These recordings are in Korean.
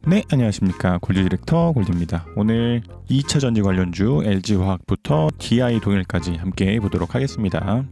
네, 안녕하십니까. 골드 디렉터 골드입니다. 오늘 2차 전지 관련주 LG화학부터 DI 동일까지 함께 보도록 하겠습니다.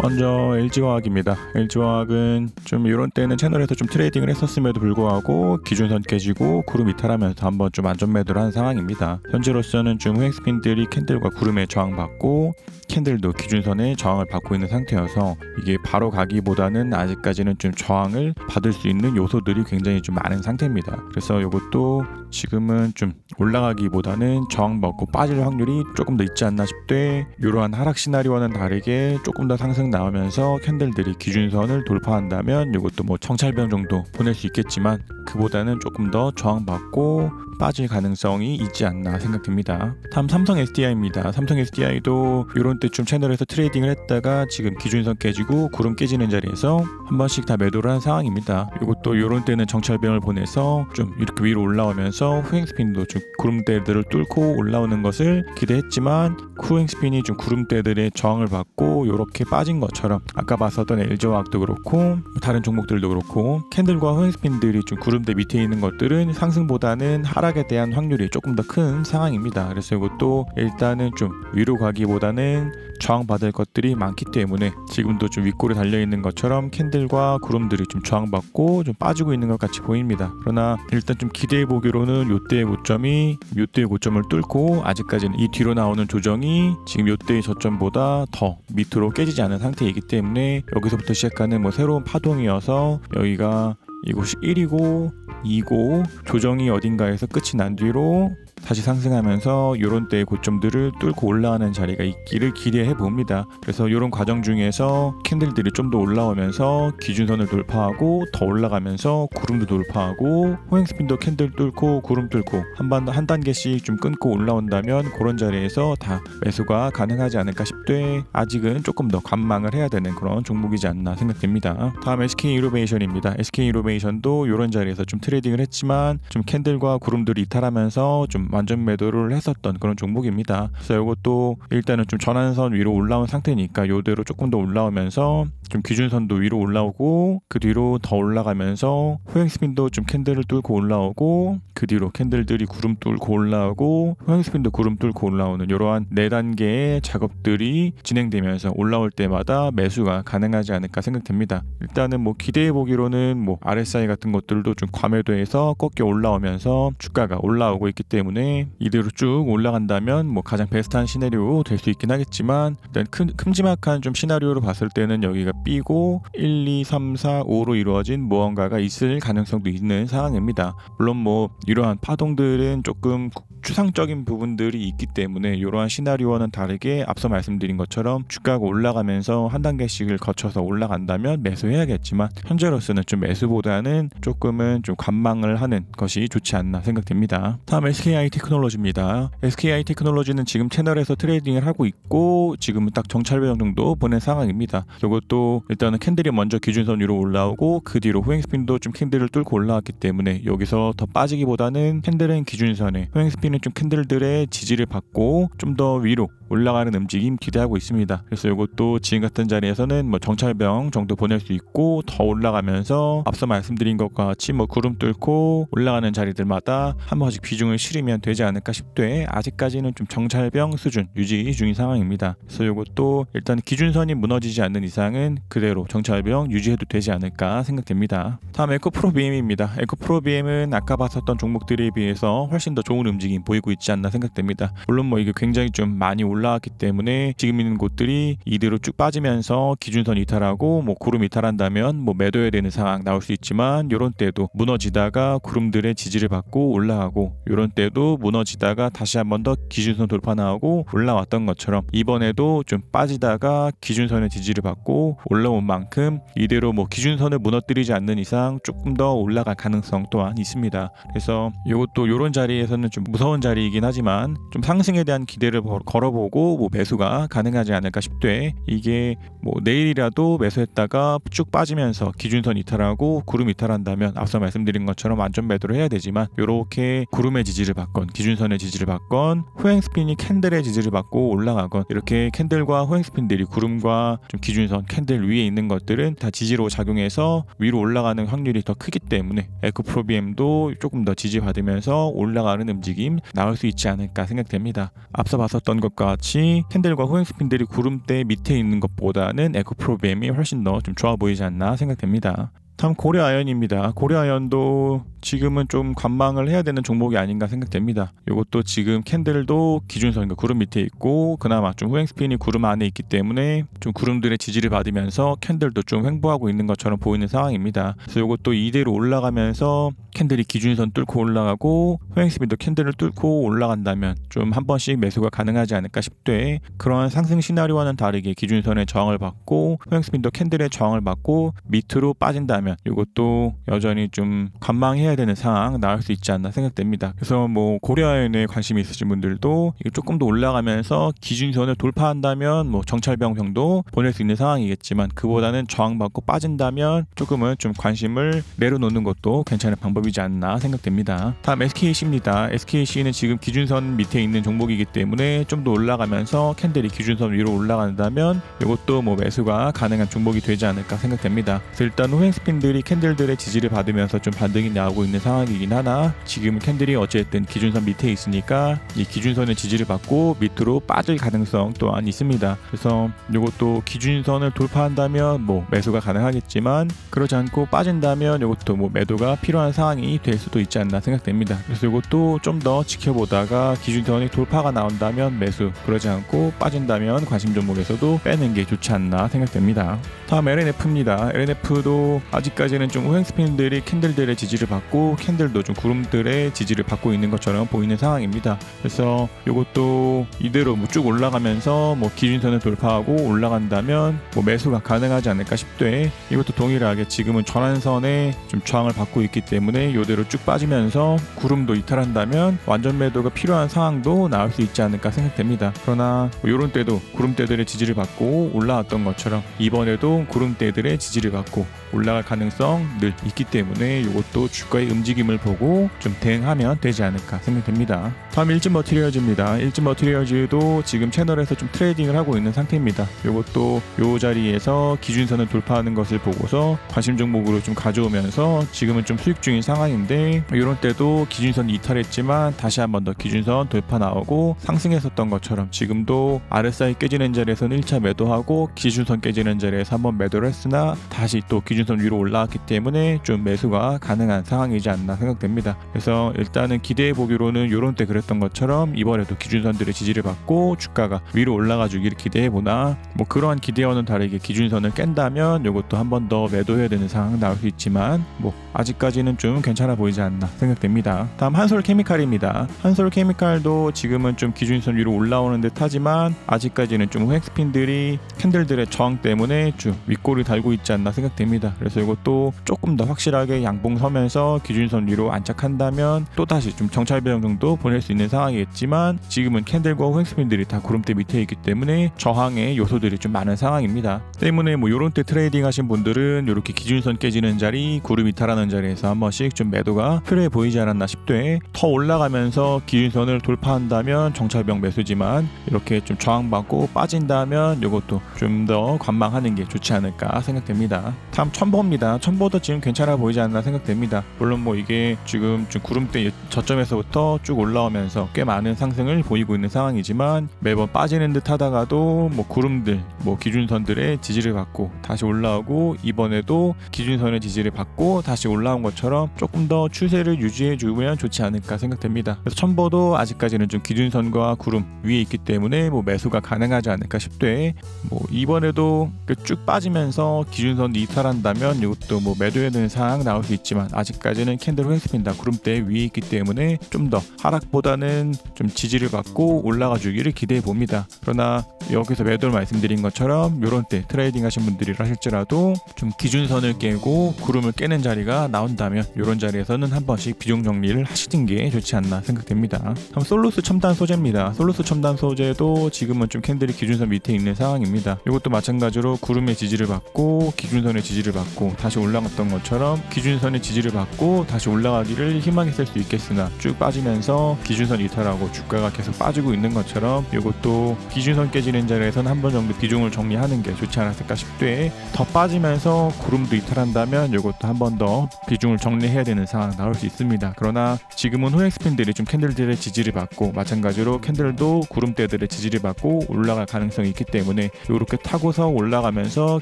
먼저 LG화학입니다. LG화학은 좀 이런 때는 채널에서 좀 트레이딩을 했었음에도 불구하고 기준선 깨지고 구름 이탈하면서 한번 좀 안전 매도를 한 상황입니다. 현재로서는 좀 후행스핀들이 캔들과 구름에 저항받고 캔들도 기준선에 저항을 받고 있는 상태여서 이게 바로 가기보다는 아직까지는 좀 저항을 받을 수 있는 요소들이 굉장히 좀 많은 상태입니다. 그래서 이것도 지금은 좀 올라가기보다는 저항받고 빠질 확률이 조금 더 있지 않나 싶되, 이러한 하락 시나리오와는 다르게 조금 더 상승 나오면서 캔들들이 기준선을 돌파한다면 이것도 뭐 정찰병 정도 보낼 수 있겠지만 그보다는 조금 더 저항받고 빠질 가능성이 있지 않나 생각됩니다. 다음 삼성 SDI입니다. 삼성 SDI도 이런 때쯤 채널에서 트레이딩을 했다가 지금 기준선 깨지고 구름 깨지는 자리에서 한 번씩 다 매도를 한 상황입니다. 이것도 이런 때는 정찰병을 보내서 좀 이렇게 위로 올라오면서 후행스핀도 좀 구름대들을 뚫고 올라오는 것을 기대했지만 후행스핀이 좀 구름대들의 저항을 받고 이렇게 빠진 것처럼 아까 봤었던 LG화학도 그렇고 다른 종목들도 그렇고 캔들과 후행스핀들이 좀 구름대 밑에 있는 것들은 상승보다는 하락에 대한 확률이 조금 더 큰 상황입니다. 그래서 이것도 일단은 좀 위로 가기보다는 저항받을 것들이 많기 때문에 지금도 좀 윗골에 달려있는 것처럼 캔들과 구름들이 좀 저항받고 좀 빠지고 있는 것 같이 보입니다. 그러나 일단 좀 기대해보기로는 요때의 고점이 요때의 고점을 뚫고 아직까지는 이 뒤로 나오는 조정이 지금 요때의 저점보다 더 밑으로 깨지지 않은 상태이기 때문에 여기서부터 시작하는 뭐 새로운 파동이어서 여기가 이곳이 1이고 2고 조정이 어딘가에서 끝이 난 뒤로 다시 상승하면서 이런 때의 고점들을 뚫고 올라가는 자리가 있기를 기대해 봅니다. 그래서 이런 과정 중에서 캔들들이 좀 더 올라오면서 기준선을 돌파하고 더 올라가면서 구름도 돌파하고 호행스핀도 캔들 뚫고 구름 뚫고 한 단계씩 좀 끊고 올라온다면 그런 자리에서 다 매수가 가능하지 않을까 싶되 아직은 조금 더 관망을 해야 되는 그런 종목이지 않나 생각됩니다. 다음 SK이노베이션입니다. SK이노베이션도 이런 자리에서 좀 트레이딩을 했지만 좀 캔들과 구름들이 이탈하면서 좀 완전 매도를 했었던 그런 종목입니다. 그래서 이것도 일단은 좀 전환선 위로 올라온 상태니까 이대로 조금 더 올라오면서 좀 기준선도 위로 올라오고 그 뒤로 더 올라가면서 호행스핀도 좀 캔들을 뚫고 올라오고 그 뒤로 캔들들이 구름 뚫고 올라오고 호행스핀도 구름 뚫고 올라오는 이러한 4단계의 작업들이 진행되면서 올라올 때마다 매수가 가능하지 않을까 생각됩니다. 일단은 뭐 기대해 보기로는 뭐 RSI 같은 것들도 좀 과매도해서 꺾여 올라오면서 주가가 올라오고 있기 때문에 이대로 쭉 올라간다면 뭐 가장 베스트한 시나리오 될 수 있긴 하겠지만 일단 큼지막한 좀 시나리오로 봤을 때는 여기가 B고 1, 2, 3, 4, 5로 이루어진 무언가가 있을 가능성도 있는 상황입니다. 물론 뭐 이러한 파동들은 조금 추상적인 부분들이 있기 때문에 이러한 시나리오와는 다르게 앞서 말씀드린 것처럼 주가가 올라가면서 한 단계씩을 거쳐서 올라간다면 매수해야겠지만 현재로서는 좀 매수보다는 조금은 좀 관망을 하는 것이 좋지 않나 생각됩니다. 다음 SKI 테크놀로지입니다. SKI 테크놀로지는 지금 채널에서 트레이딩을 하고 있고 지금은 딱 정찰배정 정도 보낸 상황입니다. 이것도 일단은 캔들이 먼저 기준선 위로 올라오고 그 뒤로 후행스핀도 좀 캔들을 뚫고 올라왔기 때문에 여기서 더 빠지기보다는 캔들은 기준선에 후행스핀은 좀 캔들들의 지지를 받고 좀 더 위로 올라가는 움직임 기대하고 있습니다. 그래서 이것도 지금 같은 자리에서는 뭐 정찰병 정도 보낼 수 있고 더 올라가면서 앞서 말씀드린 것과 같이 뭐 구름 뚫고 올라가는 자리들마다 한 번씩 비중을 실으면 되지 않을까 싶되 아직까지는 좀 정찰병 수준 유지 중인 상황입니다. 그래서 이것도 일단 기준선이 무너지지 않는 이상은 그대로 정찰병 유지해도 되지 않을까 생각됩니다. 다음 에코프로비엠입니다. 에코프로비엠은 아까 봤었던 종목들에 비해서 훨씬 더 좋은 움직임 보이고 있지 않나 생각됩니다. 물론 뭐 이게 굉장히 좀 많이 올라왔기 때문에 지금 있는 곳들이 이대로 쭉 빠지면서 기준선 이탈하고 뭐 구름 이탈한다면 뭐 매도해야 되는 상황 나올 수 있지만 이런 때도 무너지다가 구름들의 지지를 받고 올라가고 이런 때도 무너지다가 다시 한 번 더 기준선 돌파 나오고 올라왔던 것처럼 이번에도 좀 빠지다가 기준선의 지지를 받고 올라온 만큼 이대로 뭐 기준선을 무너뜨리지 않는 이상 조금 더 올라갈 가능성 또한 있습니다. 그래서 이것도 이런 자리에서는 좀 무서운 자리이긴 하지만 좀 상승에 대한 기대를 걸어보고 보고 뭐 매수가 가능하지 않을까 싶되, 이게 뭐 내일이라도 매수했다가 쭉 빠지면서 기준선 이탈하고 구름 이탈한다면 앞서 말씀드린 것처럼 완전 매도를 해야 되지만, 이렇게 구름의 지지를 받건 기준선의 지지를 받건 호행 스핀이 캔들의 지지를 받고 올라가건, 이렇게 캔들과 호행 스핀들이 구름과 좀 기준선 캔들 위에 있는 것들은 다 지지로 작용해서 위로 올라가는 확률이 더 크기 때문에 에코프로비엠도 조금 더 지지받으면서 올라가는 움직임 나올 수 있지 않을까 생각됩니다. 앞서 봤었던 것과 같이 캔들과 호행 스핀들이 구름대 밑에 있는 것보다는 에코프로비엠이 훨씬 더 좀 좋아 보이지 않나 생각됩니다. 다음 고려아연입니다. 고려아연도 지금은 좀 관망을 해야 되는 종목이 아닌가 생각됩니다. 이것도 지금 캔들도 기준선과 구름 밑에 있고, 그나마 좀 호행 스핀이 구름 안에 있기 때문에 좀 구름들의 지지를 받으면서 캔들도 좀 횡보하고 있는 것처럼 보이는 상황입니다. 그래서 이것도 이대로 올라가면서 캔들이 기준선 뚫고 올라가고 호행 스핀도 캔들을 뚫고 올라간다면 좀 한 번씩 매수가 가능하지 않을까 싶되, 그런 상승 시나리오와는 다르게 기준선의 저항을 받고 호행 스핀도 캔들의 저항을 받고 밑으로 빠진다면 이것도 여전히 좀 관망해야 되는 상황 나올 수 있지 않나 생각됩니다. 그래서 뭐 고려아연에 관심이 있으신 분들도 이게 조금 더 올라가면서 기준선을 돌파한다면 뭐 정찰병도 보낼 수 있는 상황이겠지만, 그보다는 저항받고 빠진다면 조금은 좀 관심을 내려놓는 것도 괜찮은 방법이지 않나 생각됩니다. 다음 SKC입니다. SKC는 지금 기준선 밑에 있는 종목이기 때문에 좀 더 올라가면서 캔들이 기준선 위로 올라간다면 이것도 뭐 매수가 가능한 종목이 되지 않을까 생각됩니다. 그래서 일단 호행 스핀들이 캔들들의 지지를 받으면서 좀 반등이 나오고 있는 상황이긴 하나, 지금 캔들이 어쨌든 기준선 밑에 있으니까 이 기준선의 지지를 받고 밑으로 빠질 가능성 또한 있습니다. 그래서 이것도 기준선을 돌파한다면 뭐 매수가 가능하겠지만, 그러지 않고 빠진다면 이것도 뭐 매도가 필요한 상황이 될 수도 있지 않나 생각됩니다. 그래서 이것도 좀 더 지켜보다가 기준선이 돌파가 나온다면 매수, 그러지 않고 빠진다면 관심 종목에서도 빼는 게 좋지 않나 생각됩니다. 다음 LNF입니다. LNF도 아직까지는 좀 호행 스핀들이 캔들들의 지지를 받고 캔들도 좀 구름들의 지지를 받고 있는 것처럼 보이는 상황입니다. 그래서 이것도 이대로 뭐 쭉 올라가면서 뭐 기준선을 돌파하고 올라간다면 뭐 매수가 가능하지 않을까 싶되, 이것도 동일하게 지금은 전환선에 좀 저항을 받고 있기 때문에 이대로 쭉 빠지면서 구름도 이탈한다면 완전 매도가 필요한 상황도 나올 수 있지 않을까 생각됩니다. 그러나 뭐 이런 때도 구름대들의 지지를 받고 올라왔던 것처럼 이번에도 구름대들의 지지를 받고 올라갈 가능성 늘 있기 때문에 이것도 주가의 움직임을 보고 좀 대응하면 되지 않을까 생각됩니다. 다음 일진머티리얼즈입니다. 일진머티리얼즈도 지금 채널에서 좀 트레이딩을 하고 있는 상태입니다. 이것도 이 자리에서 기준선을 돌파하는 것을 보고서 관심 종목으로 좀 가져오면서 지금은 좀 수익 중인 상황인데, 이런 때도 기준선 이탈했지만 다시 한 번 더 기준선 돌파 나오고 상승했었던 것처럼 지금도 RSI 깨지는 자리에서는 1차 매도하고 기준선 깨지는 자리에서 한번 매도를 했으나 다시 또 기준선 위로 올라왔기 때문에 좀 매수가 가능한 상황이지 않나 생각됩니다. 그래서 일단은 기대해 보기로는 이런 때 그랬던 것처럼 이번에도 기준선들의 지지를 받고 주가가 위로 올라가 주기를 기대해 보나, 뭐 그러한 기대와는 다르게 기준선을 깬다면 이것도 한 번 더 매도해야 되는 상황 나올 수 있지만 뭐 아직까지는 좀 괜찮아 보이지 않나 생각됩니다. 다음 한솔케미칼입니다. 한솔케미칼도 지금은 좀 기준선 위로 올라오는 듯 하지만 아직까지는 좀 호행 스핀들이 캔들들의 저항 때문에 좀 윗골을 달고 있지 않나 생각됩니다. 그래서 이것도 조금 더 확실하게 양봉 서면서 기준선 위로 안착한다면 또다시 좀 정찰병 정도 보낼 수 있는 상황이겠지만, 지금은 캔들과 호행 스핀들이 다 구름대 밑에 있기 때문에 저항의 요소들이 좀 많은 상황입니다. 때문에 뭐 요런 때 트레이딩 하신 분들은 이렇게 기준선 깨지는 자리, 구름 이탈하는 자리에서 한 번씩 좀 매도가 필요해 보이지 않았나 싶되, 더 올라가면서 기준선을 돌파한다면 정찰병 매수지만 이렇게 좀 저항받고 빠진다면 이것도 좀 더 관망하는 게 좋지 않을까 생각됩니다. 다음 첨보입니다. 첨보도 지금 괜찮아 보이지 않나 생각됩니다. 물론 뭐 이게 지금 좀 구름대 저점에서부터 쭉 올라오면서 꽤 많은 상승을 보이고 있는 상황이지만, 매번 빠지는 듯 하다가도 뭐 구름들, 뭐 기준선들의 지지를 받고 다시 올라오고, 이번에도 기준선의 지지를 받고 다시 올라온 것처럼 조금 더 추세를 유지해 주면 좋지 않을까 생각됩니다. 그래서 첨보도 아직까지는 좀 기준선과 구름 위에 있기 때문에 뭐 매수가 가능하지 않을까 싶되, 뭐 이번에도 쭉 빠지면서 기준선 이탈한다면 이것도 뭐 매도해야 되는 상황 나올 수 있지만, 아직까지는 캔들 호행 스핀 다 구름대 위에 있기 때문에 좀 더 하락보다는 좀 지지를 받고 올라가 주기를 기대해 봅니다. 그러나 여기서 매도를 말씀드린 것처럼 이런 때 트레이딩 하신 분들이라 할지라도 좀 기준선을 깨고 구름을 깨는 자리가 나온다면 이런 이런 자리에서는 한 번씩 비중 정리를 하시는 게 좋지 않나 생각됩니다. 다음 솔루스 첨단 소재입니다. 솔루스 첨단 소재도 지금은 좀 캔들이 기준선 밑에 있는 상황입니다. 이것도 마찬가지로 구름의 지지를 받고 기준선의 지지를 받고 다시 올라갔던 것처럼 기준선의 지지를 받고 다시 올라가기를 희망했을 수 있겠으나 쭉 빠지면서 기준선 이탈하고 주가가 계속 빠지고 있는 것처럼 이것도 기준선 깨지는 자리에서는 한 번 정도 비중을 정리하는 게 좋지 않았을까 싶되, 더 빠지면서 구름도 이탈한다면 이것도 한 번 더 비중을 정리해야 되는 상황 나올 수 있습니다. 그러나 지금은 호행스핀들이 좀 캔들들의 지지를 받고 마찬가지로 캔들도 구름대들의 지지를 받고 올라갈 가능성이 있기 때문에 이렇게 타고서 올라가면서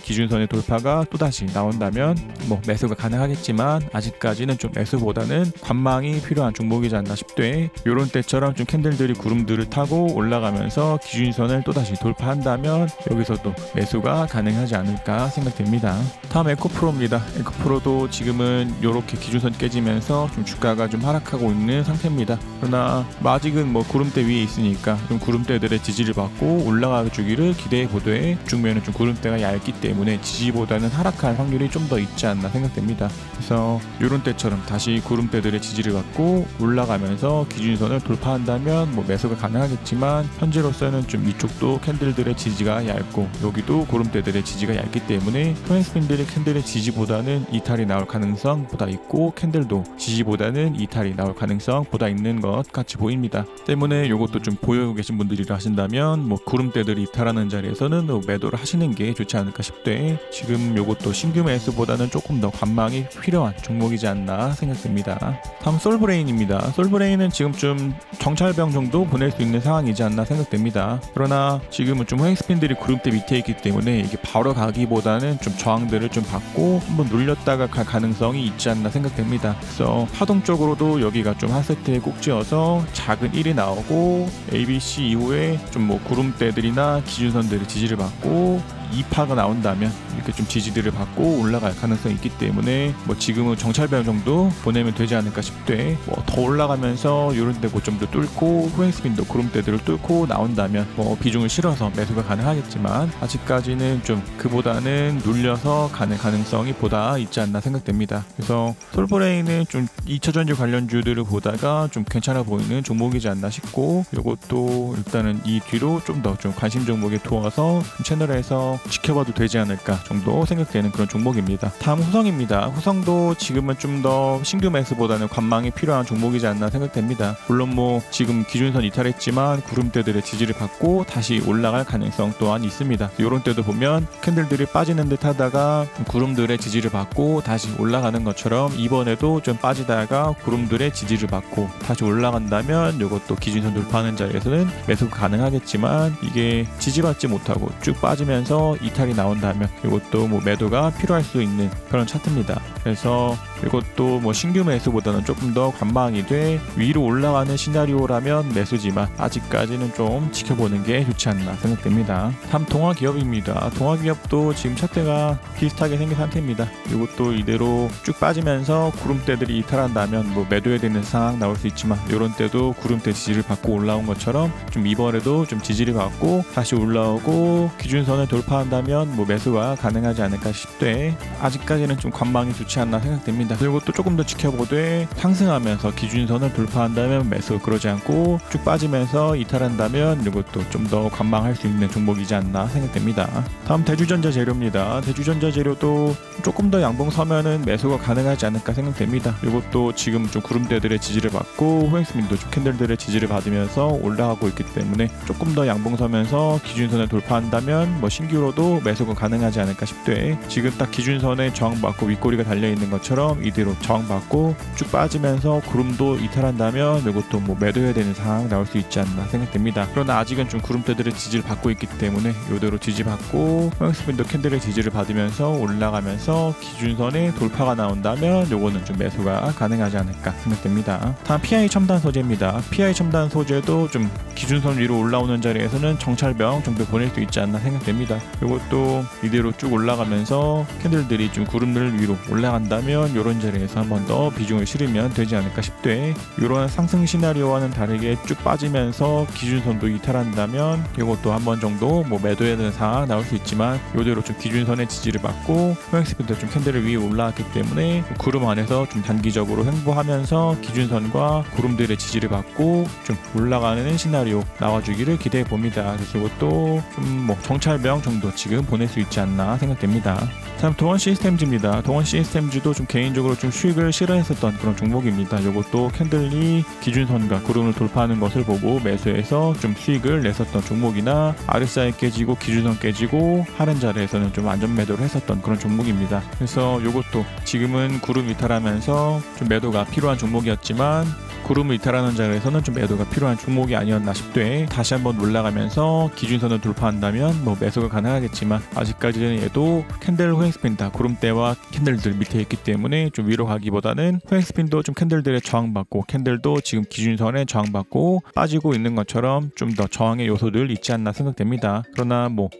기준선의 돌파가 또다시 나온다면 뭐 매수가 가능하겠지만 아직까지는 좀 매수보다는 관망이 필요한 종목이지 않나 싶되, 이런 때처럼 좀 캔들들이 구름들을 타고 올라가면서 기준선을 또다시 돌파한다면 여기서도 매수가 가능하지 않을까 생각됩니다. 다음 에코프로입니다. 에코프로도 지금은 이렇게 기준선 깨지면서 좀 주가가 좀 하락하고 있는 상태입니다. 그러나 아직은 뭐 구름대 위에 있으니까 좀 구름대들의 지지를 받고 올라가 주기를 기대해 보되, 중면은 좀 구름대가 얇기 때문에 지지보다는 하락할 확률이 좀 더 있지 않나 생각됩니다. 그래서 이런 때처럼 다시 구름대들의 지지를 받고 올라가면서 기준선을 돌파한다면 뭐 매수가 가능하겠지만, 현재로서는 좀 이쪽도 캔들들의 지지가 얇고 여기도 구름대들의 지지가 얇기 때문에 호행스핀들이 캔들의 지지보다는 이탈이 나올 가능성 보다 있고 캔들도 지지보다는 이탈이 나올 가능성 보다 있는 것 같이 보입니다. 때문에 이것도 좀 보유하고 계신 분들이라 하신다면 뭐 구름대들이 이탈하는 자리에서는 매도를 하시는 게 좋지 않을까 싶되, 지금 이것도 신규 매수보다는 조금 더 관망이 필요한 종목이지 않나 생각됩니다. 다음 솔브레인입니다. 솔브레인은 지금 좀 정찰병 정도 보낼 수 있는 상황이지 않나 생각됩니다. 그러나 지금은 좀 호행스핀들이 구름대 밑에 있기 때문에 이게 바로 가기보다는 좀 저항들을 좀 받고 한번 눌렸다가 갈 가능성이 있지 않나 생각됩니다. 그래서 파동적으로도 여기가 좀 한 세트에 꼭지어서 작은 1이 나오고 ABC 이후에 좀 뭐 구름대들이나 기준선들의 지지를 받고 2파가 나온다면 이렇게 좀 지지들을 받고 올라갈 가능성이 있기 때문에 뭐 지금은 정찰병 정도 보내면 되지 않을까 싶되, 뭐 더 올라가면서 이런 데 고점도 뚫고 호행스핀도 구름대들을 뚫고 나온다면 뭐 비중을 실어서 매수가 가능하겠지만, 아직까지는 좀 그보다는 눌려서 가는 가능성이 보다 있지 않나 생각됩니다. 그래서 솔브레인은 좀 2차전지 관련주들을 보다가 좀 괜찮아 보이는 종목이지 않나 싶고, 이것도 일단은 이 뒤로 좀 더 좀 관심 종목에 두어서 채널에서 지켜봐도 되지 않을까 정도 생각되는 그런 종목입니다. 다음 후성입니다. 후성도 지금은 좀 더 신규 매수보다는 관망이 필요한 종목이지 않나 생각됩니다. 물론 뭐 지금 기준선 이탈했지만 구름대들의 지지를 받고 다시 올라갈 가능성 또한 있습니다. 이런 때도 보면 캔들들이 빠지는 듯 하다가 구름들의 지지를 받고 다시 올라가는 것처럼 이번에도 좀 빠지다가 구름들의 지지를 받고 다시 올라간다면 이것도 기준선 돌파하는 자리에서는 매수가 가능하겠지만, 이게 지지받지 못하고 쭉 빠지면서 이탈이 나온다면 이것도 뭐 매도가 필요할 수 있는 그런 차트입니다. 그래서 이것도 뭐 신규 매수보다는 조금 더 관망이 돼 위로 올라가는 시나리오라면 매수지만 아직까지는 좀 지켜보는 게 좋지 않나 생각됩니다. 다음 동아기업입니다. 동아기업도 지금 차트가 비슷하게 생긴 상태입니다. 이것도 이대로 쭉 빠지면서 구름대들이 이탈한다면 뭐 매도해야 되는 상황 나올 수 있지만, 이런 때도 구름대 지지를 받고 올라온 것처럼 좀 이번에도 좀 지지를 받고 다시 올라오고 기준선을 돌파한다면 뭐 매수가 가능하지 않을까 싶되, 아직까지는 좀 관망이 좋지 않나 생각됩니다. 그리고 또 조금 더 지켜보되 상승하면서 기준선을 돌파한다면 매수, 그러지 않고 쭉 빠지면서 이탈한다면 이것도 좀 더 관망할 수 있는 종목이지 않나 생각됩니다. 다음 대주전자 재료입니다. 대주전자 재료도 조금 더 양봉 서면은 매수가 가능하지 않을까 생각됩니다. 이것도 지금 좀 구름대들의 지지를 받고 호행스핀도 좀 캔들들의 지지를 받으면서 올라가고 있기 때문에 조금 더 양봉 서면서 기준선을 돌파한다면 뭐 신규로도 매수가 가능하지 않을까 싶되, 지금 딱 기준선에 저항받고 윗꼬리가 달려있는 것처럼 이대로 저항받고 쭉 빠지면서 구름도 이탈한다면 이것도 뭐 매도해야 되는 상황 나올 수 있지 않나 생각됩니다. 그러나 아직은 좀 구름대들의 지지를 받고 있기 때문에 이대로 지지받고 호행스핀도 캔들의 지지를 받으면서 올라가면서 기준선에 돌파가 나온다면 이거는 좀 매수가 가능하지 않을까 생각됩니다. 다음 PI 첨단 소재입니다. PI 첨단 소재도 좀 기준선 위로 올라오는 자리에서는 정찰병 정도 보낼 수 있지 않나 생각됩니다. 이것도 이대로 쭉 올라가면서 캔들들이 좀 구름들 위로 올라간다면 이런 자리에서 한 번 더 비중을 실으면 되지 않을까 싶되, 이런 상승 시나리오와는 다르게 쭉 빠지면서 기준선도 이탈한다면 이것도 한 번 정도 뭐 매도해야 되는 상황 나올 수 있지만, 이대로 좀 기준선의 지지를 받고 호행스피드가 좀 캔들을 위에 올라왔기 때문에 구름 안에서 좀 단기적으로 횡보하면서 기준선과 구름들의 지지를 받고 좀 올라가는 시나리오 나와주기를 기대해 봅니다. 그래서 이것도 좀 뭐 정찰병 정도 지금 보낼 수 있지 않나 생각됩니다. 다음 동원 시스템즈입니다. 동원 시스템즈도 좀 개인적으로 좀 수익을 실현했었던 그런 종목입니다. 이것도 캔들이 기준선과 구름을 돌파하는 것을 보고 매수해서 좀 수익을 냈었던 종목이나, RSI 깨지고 기준선 깨지고 하는 자리에서는 좀 안전 매도를 했었던 그런 종목입니다. 그래서 이것도 지금은 구름 이탈하면서 좀 매도가 필요한 종목이었지만, 구름을 이탈하는 자리에서는 좀 매도가 필요한 종목이 아니었나 싶되, 다시 한번 올라가면서 기준선을 돌파한다면 뭐 매수가 가능하겠지만, 아직까지는 얘도 캔들 호행스핀 다 구름대와 캔들들 밑에 있기 때문에 좀 위로 가기보다는 호행스핀도 좀 캔들들의 저항받고, 캔들도 지금 기준선에 저항받고 빠지고 있는 것처럼 좀 더 저항의 요소들 있지 않나 생각됩니다. 그러나 뭐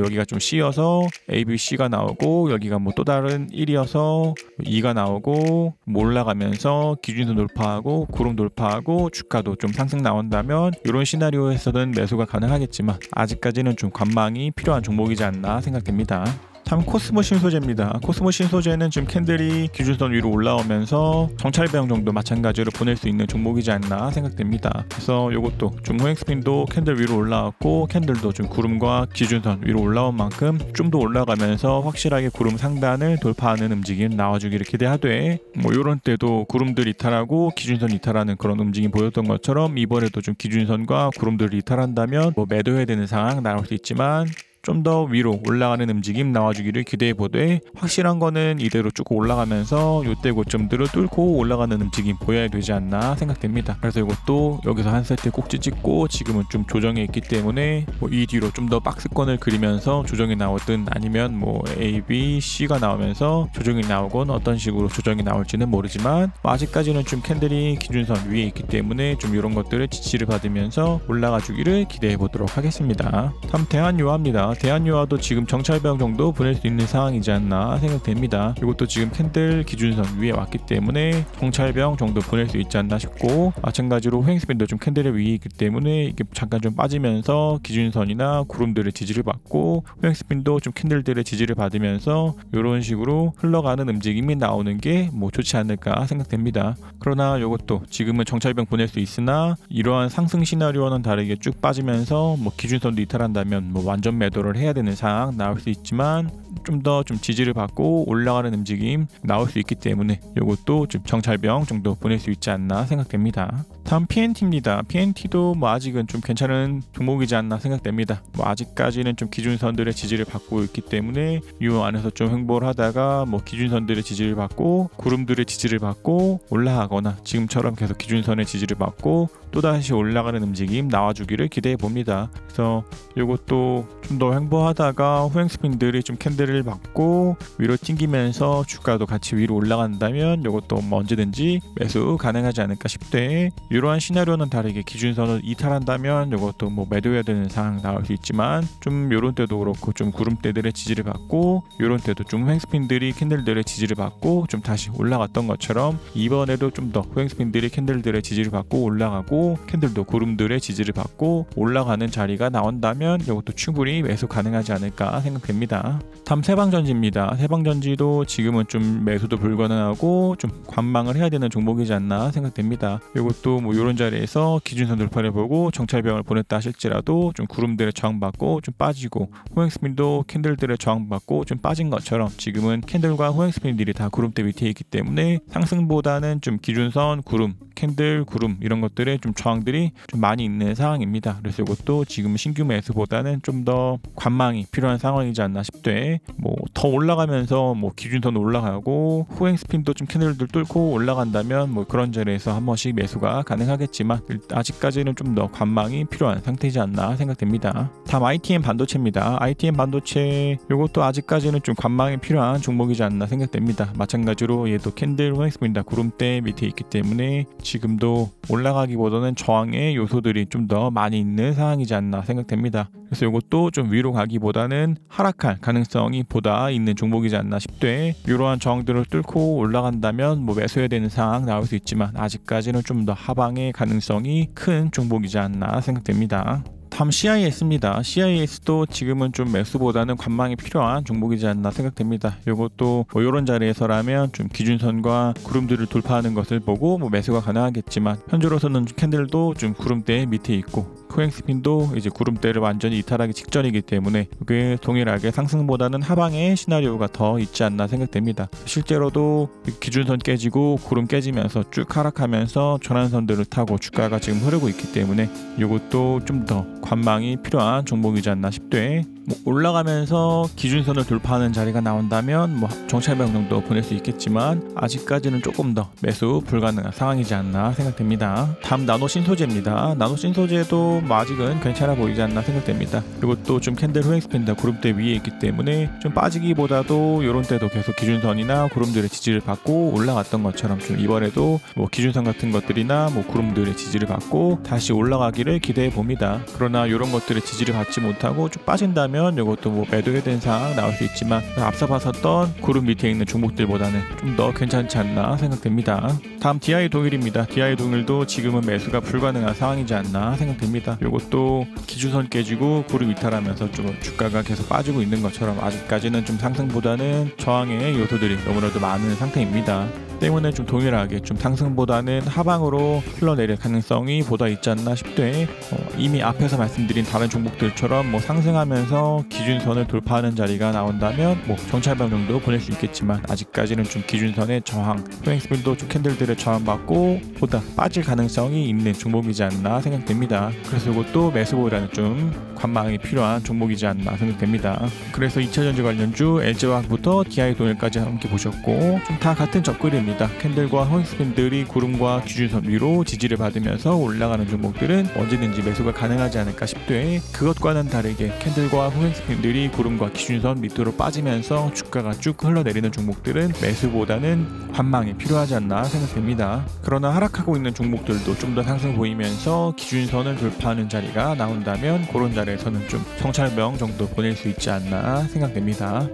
여기가 좀 C여서 A, B, C가 나오고, 여기가 뭐 또 다른 1이어서 2가 나오고, 뭐 올라가면서 기준선 돌파하고 구름 돌파하고 주가도 좀 상승 나온다면 이런 시나리오에서는 매수가 가능하겠지만, 아직까지는 좀 관망이 필요한 종목이지 않나 생각됩니다. 다음 코스모 신소재입니다. 코스모 신소재는 지금 캔들이 기준선 위로 올라오면서 정찰병 정도 마찬가지로 보낼 수 있는 종목이지 않나 생각됩니다. 그래서 이것도 좀 호행스핀도 캔들 위로 올라왔고, 캔들도 좀 구름과 기준선 위로 올라온 만큼 좀 더 올라가면서 확실하게 구름 상단을 돌파하는 움직임 나와주기를 기대하되, 뭐 이런 때도 구름들 이탈하고 기준선 이탈하는 그런 움직임 보였던 것처럼 이번에도 좀 기준선과 구름들 이탈한다면 뭐 매도해야 되는 상황 나올 수 있지만, 좀 더 위로 올라가는 움직임 나와주기를 기대해보되, 확실한 거는 이대로 쭉 올라가면서 이때 고점들을 뚫고 올라가는 움직임 보여야 되지 않나 생각됩니다. 그래서 이것도 여기서 한 세트 꼭지 찍고 지금은 좀 조정에 있기 때문에 뭐 이 뒤로 좀 더 박스권을 그리면서 조정이 나오든, 아니면 뭐 A, B, C가 나오면서 조정이 나오건 어떤 식으로 조정이 나올지는 모르지만, 뭐 아직까지는 좀 캔들이 기준선 위에 있기 때문에 좀 이런 것들을 지지를 받으면서 올라가 주기를 기대해 보도록 하겠습니다. 다음 대한유화입니다. 대한유화도 지금 정찰병 정도 보낼 수 있는 상황이지 않나 생각됩니다. 이것도 지금 캔들 기준선 위에 왔기 때문에 정찰병 정도 보낼 수 있지 않나 싶고, 마찬가지로 호행스핀도 좀 캔들의 위에 있기 때문에 이게 잠깐 좀 빠지면서 기준선이나 구름들의 지지를 받고, 호행스핀도 좀 캔들들의 지지를 받으면서 이런 식으로 흘러가는 움직임이 나오는 게 뭐 좋지 않을까 생각됩니다. 그러나 이것도 지금은 정찰병 보낼 수 있으나, 이러한 상승 시나리오와는 다르게 쭉 빠지면서 뭐 기준선도 이탈한다면 뭐 완전 매도를 해야 되는 상황 나올 수 있지만, 좀 더 좀 지지를 받고 올라가는 움직임 나올 수 있기 때문에 이것도 좀 정찰병 정도 보낼 수 있지 않나 생각됩니다. 다음 PNT입니다. PNT도 뭐 아직은 좀 괜찮은 종목이지 않나 생각됩니다. 뭐 아직까지는 좀 기준선들의 지지를 받고 있기 때문에 이 안에서 좀 횡보를 하다가 뭐 기준선들의 지지를 받고 구름들의 지지를 받고 올라가거나, 지금처럼 계속 기준선의 지지를 받고 또다시 올라가는 움직임 나와주기를 기대해 봅니다. 그래서 이것도 좀 더 횡보하다가 호행스핀들이 좀 캔들을 받고 위로 튕기면서 주가도 같이 위로 올라간다면 이것도 뭐 언제든지 매수 가능하지 않을까 싶대. 이러한 시나리오는 다르게 기준선을 이탈한다면 이것도 뭐 매도해야 되는 상황 나올 수 있지만, 좀 이런 때도 그렇고 좀 구름대들의 지지를 받고, 이런 때도 좀 호행스핀들이 캔들들의 지지를 받고 좀 다시 올라갔던 것처럼, 이번에도 좀 더 호행스핀들이 캔들들의 지지를 받고 올라가고, 캔들도 구름들의 지지를 받고 올라가는 자리가 나온다면 이것도 충분히 매수 가능하지 않을까 생각됩니다. 다음 세방전지입니다. 세방전지도 지금은 좀 매수도 불가능하고 좀 관망을 해야 되는 종목이지 않나 생각됩니다. 이것도 뭐 이런 자리에서 기준선 돌파를 보고 정찰병을 보냈다 하실지라도 좀 구름들의 저항받고 좀 빠지고, 호행스핀도 캔들들의 저항받고 좀 빠진 것처럼 지금은 캔들과 호행스핀들이 다 구름대 밑에 있기 때문에 상승보다는 좀 기준선, 구름, 캔들, 구름 이런 것들의 좀 저항들이 좀 많이 있는 상황입니다. 그래서 이것도 지금 신규 매수보다는 좀 더 관망이 필요한 상황이지 않나 싶되, 뭐 더 올라가면서 뭐 기준선 올라가고 호행스핀도 좀 캔들들 뚫고 올라간다면 뭐 그런 자리에서 한 번씩 매수가 가능하겠지만, 아직까지는 좀 더 관망이 필요한 상태이지 않나 생각됩니다. 다음 ITM 반도체입니다. ITM 반도체 이것도 아직까지는 좀 관망이 필요한 종목이지 않나 생각됩니다. 마찬가지로 얘도 캔들, 호행스핀 다 구름대 밑에 있기 때문에 지금도 올라가기보다는 기준선보다는 저항의 요소들이 좀 더 많이 있는 상황이지 않나 생각됩니다. 그래서 이것도 좀 위로 가기보다는 하락할 가능성이 보다 있는 종목이지 않나 싶되, 이러한 저항들을 뚫고 올라간다면 뭐 매수해야 되는 상황 나올 수 있지만 아직까지는 좀 더 하방의 가능성이 큰 종목이지 않나 생각됩니다. 다음 CIS입니다. CIS도 지금은 좀 매수보다는 관망이 필요한 종목이지 않나 생각됩니다. 이것도 뭐 이런 자리에서라면 좀 기준선과 구름들을 돌파하는 것을 보고 뭐 매수가 가능하겠지만, 현재로서는 캔들도 좀 구름대 밑에 있고 코엑스핀도 이제 구름대를 완전히 이탈하기 직전이기 때문에 그게 동일하게 상승보다는 하방의 시나리오가 더 있지 않나 생각됩니다. 실제로도 기준선 깨지고 구름 깨지면서 쭉 하락하면서 전환선들을 타고 주가가 지금 흐르고 있기 때문에 이것도 좀 더 관망이 필요한 종목이지 않나 싶되, 뭐 올라가면서 기준선을 돌파하는 자리가 나온다면 뭐 정찰병 정도 보낼 수 있겠지만 아직까지는 조금 더 매수 불가능한 상황이지 않나 생각됩니다. 다음 나노신소재입니다. 나노신소재도 뭐 아직은 괜찮아 보이지 않나 생각됩니다. 그리고 또 좀 캔들 후엑스핀다 구름대 위에 있기 때문에 좀 빠지기보다도 이런 때도 계속 기준선이나 구름들의 지지를 받고 올라갔던 것처럼 좀 이번에도 뭐 기준선 같은 것들이나 뭐 구름들의 지지를 받고 다시 올라가기를 기대해 봅니다. 그러나 이런 것들의 지지를 받지 못하고 쭉 빠진다면 이것도 뭐 매도해야 되는 상황 나올 수 있지만, 앞서 봤었던 구름 밑에 있는 종목들보다는 좀 더 괜찮지 않나 생각됩니다. 다음 DI 동일입니다. DI 동일도 지금은 매수가 불가능한 상황이지 않나 생각됩니다. 이것도 기준선 깨지고 구름 이탈하면서 좀 주가가 계속 빠지고 있는 것처럼 아직까지는 좀 상승보다는 저항의 요소들이 너무나도 많은 상태입니다. 때문에 좀 동일하게 좀 상승보다는 하방으로 흘러내릴 가능성이 보다 있지 않나 싶되, 이미 앞에서 말씀드린 다른 종목들처럼 뭐 상승하면서 기준선을 돌파하는 자리가 나온다면 뭐 정찰병 정도 보낼 수 있겠지만 아직까지는 좀 기준선의 저항, 코엑스핀도 좀 캔들들의 저항받고 보다 빠질 가능성이 있는 종목이지 않나 생각됩니다. 그래서 이것도 매수보다는 좀 관망이 필요한 종목이지 않나 생각됩니다. 그래서 2차전지 관련주 LG화학부터 DI동일까지 함께 보셨고, 좀 다 같은 접근입니다. 캔들과 코엑스핀들이 구름과 기준선 위로 지지를 받으면서 올라가는 종목들은 언제든지 매수가 가능하지 않을까 싶되, 그것과는 다르게 캔들과 코엑스핀들이 구름과 기준선 밑으로 빠지면서 주가가 쭉 흘러내리는 종목들은 매수보다는 관망이 필요하지 않나 생각됩니다. 그러나 하락하고 있는 종목들도 좀 더 상승 보이면서 기준선을 돌파하는 자리가 나온다면 그런 자리에서는 좀 정찰병 정도 보낼 수 있지 않나 생각됩니다.